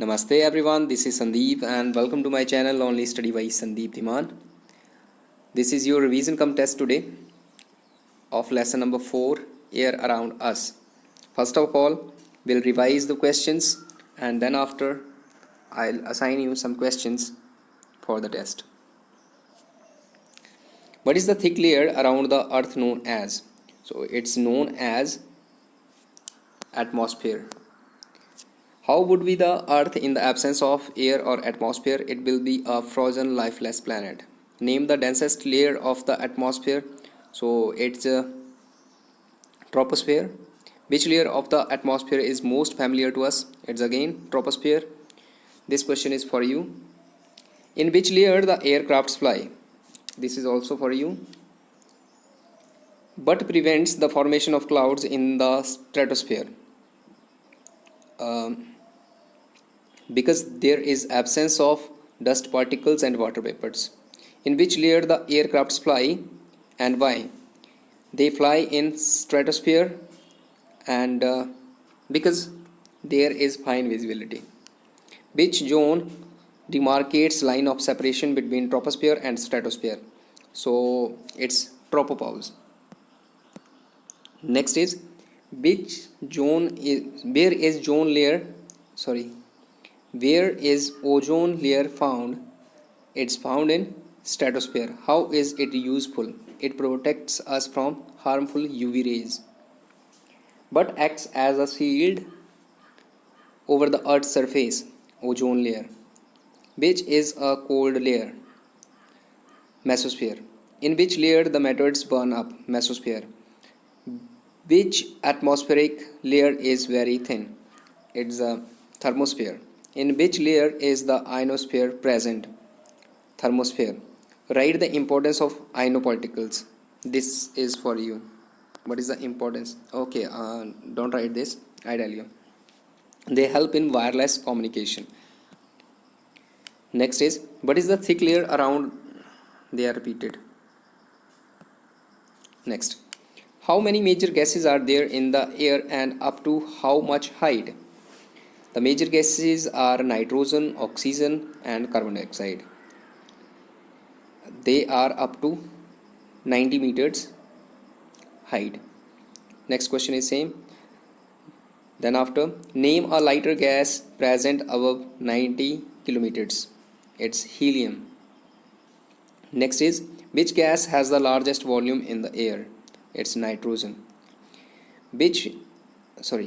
Namaste everyone, this is Sandeep and welcome to my channel Only Study by Sandeep Dhiman. This is your revision come test today of lesson number 4, Air Around Us. First of all, we'll revise the questions and then after I'll assign you some questions for the test. What is the thick layer around the earth known as? So it's known as atmosphere. How would be the earth in the absence of air or atmosphere? It will be a frozen lifeless planet. Name the densest layer of the atmosphere. So it's a troposphere. Which layer of the atmosphere is most familiar to us? It's again troposphere. This question is for you. In which layer the aircrafts fly? This is also for you. What prevents the formation of clouds in the stratosphere? Because there is absence of dust particles and water vapors. In which layer the aircrafts fly and why? They fly in stratosphere and because there is fine visibility. Which zone demarcates line of separation between troposphere and stratosphere? So it's tropopause. Next is where is ozone layer found? It's found in stratosphere. How is it useful? It protects us from harmful UV rays. But acts as a shield over the earth's surface? Ozone layer. Which is a cold layer? Mesosphere. In which layer the metals burn up? Mesosphere. Which atmospheric layer is very thin? It's a thermosphere. In which layer is the ionosphere present? Thermosphere. Write the importance of ionoparticles. This is for you. What is the importance? Okay, don't write this. I tell you. They help in wireless communication. Next is, what is the thick layer around? They are repeated. Next. How many major gases are there in the air and up to how much height? The major gases are nitrogen, oxygen and carbon dioxide. They are up to 90 meters height. Next question is same. Then after, name a lighter gas present above 90 kilometers. It's helium. Next is, which gas has the largest volume in the air? It's nitrogen.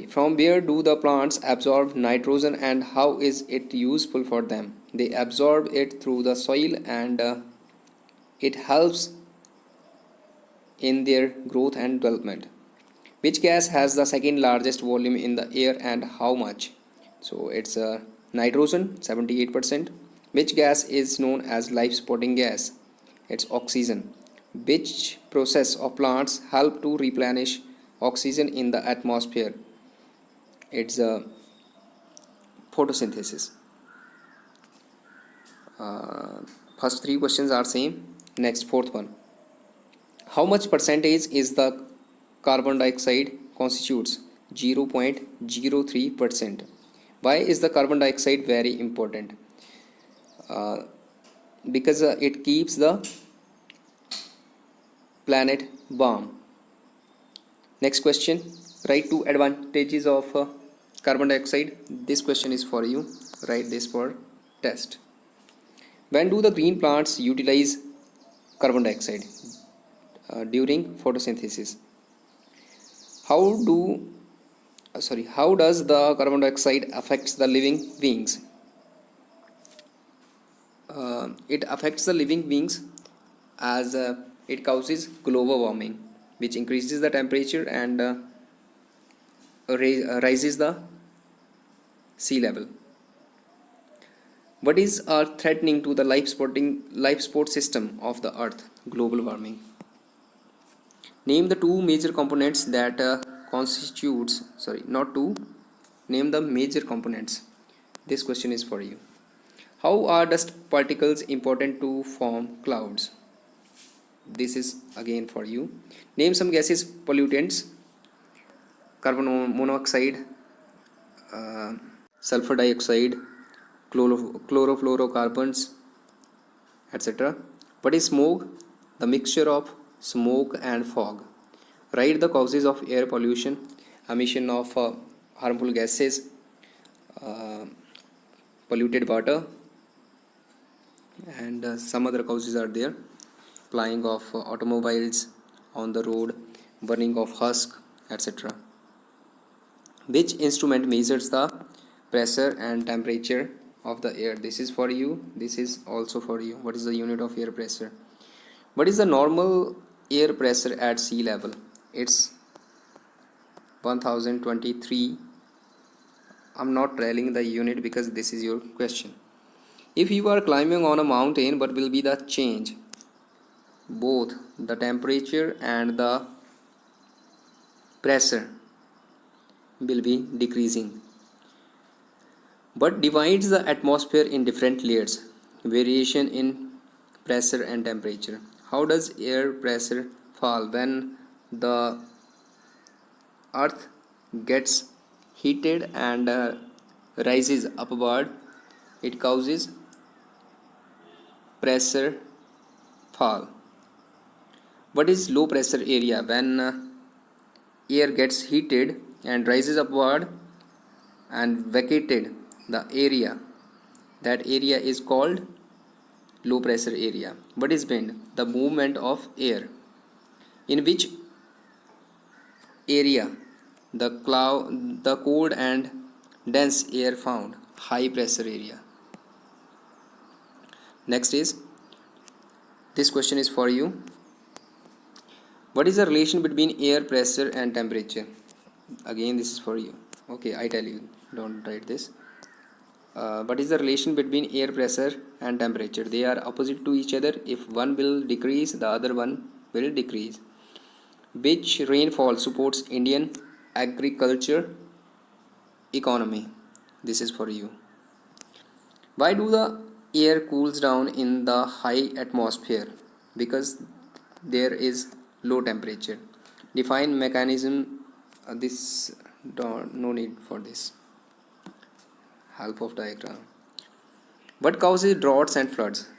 From where do the plants absorb nitrogen and how is it useful for them? They absorb it through the soil and it helps in their growth and development. Which gas has the second largest volume in the air and how much? So it's nitrogen, 78%. Which gas is known as life supporting gas? It's oxygen. Which process of plants help to replenish oxygen in the atmosphere? It's photosynthesis. First three questions are same. Next, fourth one. How much percentage is the carbon dioxide constitutes? 0.03%. Why is the carbon dioxide very important? Because it keeps the planet warm. Next question. Write two advantages of carbon dioxide. This question is for you. Write this for test. When do the green plants utilize carbon dioxide? During photosynthesis. How does the carbon dioxide affects the living beings? It affects the living beings as it causes global warming, which increases the temperature and rises the sea level. What is threatening to the life support system of the earth? Global warming. Name the two major components that name the major components. This question is for you. How are dust particles important to form clouds? This is again for you. Name some gases pollutants. Carbon monoxide, sulfur dioxide, chlorofluorocarbons, etc. What is smoke? The mixture of smoke and fog. Write the causes of air pollution, emission of harmful gases, uh, polluted water, and some other causes are there. Flying of automobiles on the road, burning of husk, etc. Which instrument measures the pressure and temperature of the air? This is for you, this is also for you. What is the unit of air pressure? What is the normal air pressure at sea level? It's 1023. I'm not telling the unit because this is your question. If you are climbing on a mountain, what will be the change? Both the temperature and the pressure will be decreasing. What divides the atmosphere in different layers? Variation in pressure and temperature. How does air pressure fall? When the earth gets heated and rises upward, it causes pressure fall. What is low pressure area? When air gets heated and rises upward and vacated the area, that area is called low pressure area. What is wind? The movement of air. In which area the cold and dense air found? High pressure area. Next is, this question is for you. What is the relation between air pressure and temperature? Again, this is for you. Okay, I tell you, don't write this. What is the relation between air pressure and temperature? They are opposite to each other. If one will decrease, the other one will decrease. Which rainfall supports Indian agriculture economy? This is for you. Why do the air cools down in the high atmosphere? Because there is low temperature. Define mechanism. This no need for this. Help of diagram. What causes droughts and floods?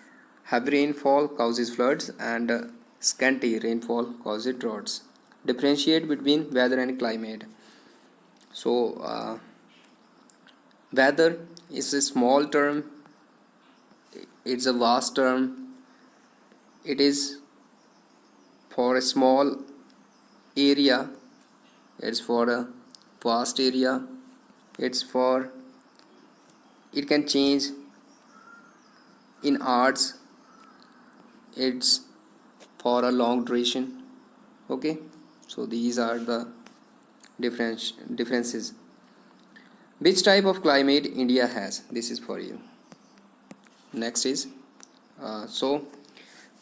Heavy rainfall causes floods and scanty rainfall causes droughts. Differentiate between weather and climate. So weather is a small term, it's a vast term, it is for a small area, it's for a vast area, it can change in hours, it's for a long duration. Okay, so these are the differences. Which type of climate India has? This is for you. Next is so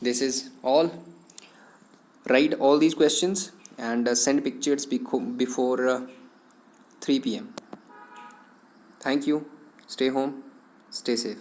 this is all. Write all these questions and send pictures before 3 p.m. Thank you. Stay home, stay safe.